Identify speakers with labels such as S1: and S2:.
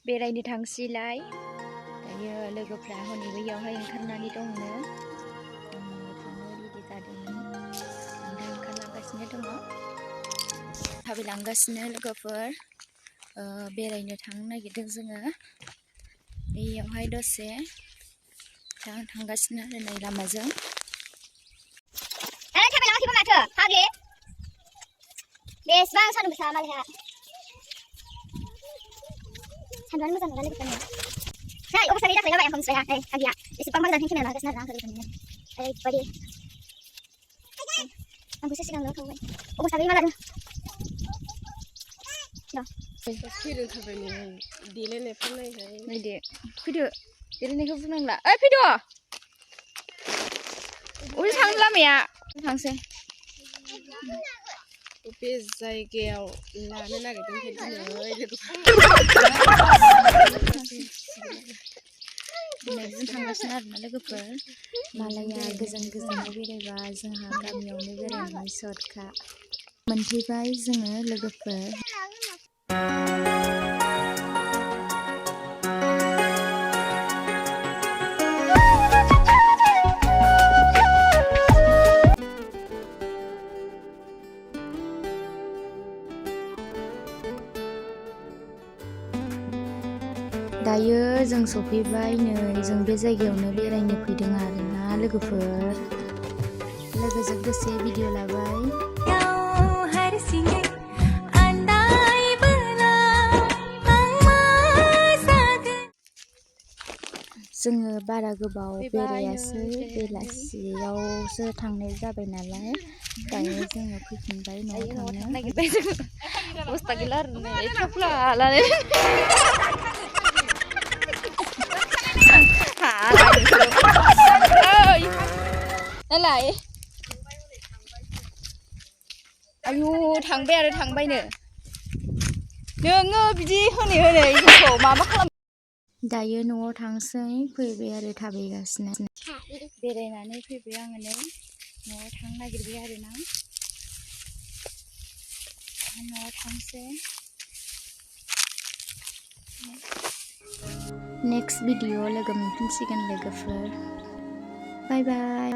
S1: बेरायनो थांसैलाय दायो लोगोफ्रा हनै बैयावहाय ओंखारनानै दंनो थांनो रेडि जादोंमोन दा ओंखारलांगासिनो दङ थाबायलांगासिनो लोगोफोर बेरायनो थांनो नागिरदों जोङो बैयावहाय दसे थांगासिनो आरो नै लामाजों थाबायलाङाखैबो माथो फाग्लि बेसेबां सान्दुं गोसा मालायहा सान्दुंआनो मोजां नङा लोगोफोरनो नै अबस्था गैया दाखलै जाबाय आंखौ मिथिबाय नै फाग्लिया एसेबां मोजां खेमेरा लागासिनो आरो आंखौ लोगोफोरनो ओरैबायदि आंखौसो सिगां लाखाबाय अबस्था गैया मालाय
S2: फैदो थाबायनो देलायनायफोर नायहाय
S1: नायदो फैदो देलायनायखौ बुंनांला ओइ फैदो अबे थांनो लामाया थांसै
S2: बे जायगायाव लानो नागिरदों दिनै
S1: लोगोफोर थांगासिनो आरोना लोगोफोर मालाया गोजान गोजानाव बेरायबा जोंहा गामियावनो बेरायनायनि सर्टखा मोनफैबाय जोङो लोगोफोर दायो जों सफैबाय नै जों बे जायगायावनो बेरायनो फैदों आरोना लोगोफोर लोगोजों दसे भिडिअ लाबाय जोङो बारा गोबाव बेरायासै बेलासियावसो थांनाय जाबाय नालाय दायो जोङो फैफिनबाय न'आव थांनो नागिरबाय जों अबस्था गैला आरो नै थफ्ला लानानै नालाय आयु थांबाय आरो थांबायनो नोङो बिदि होनै जोंखौ माबा खालाम दायो न'आव थांसै फैबाय आरो थाबायगासिनो बेरायनानै फैबाय आङो नै न'आव थांनो नागिरबाय आरोना न'आव थांसै नेक्स्ट भिडिअ लोगो मोनफिनसिगोन लोगोफोर बाय बाय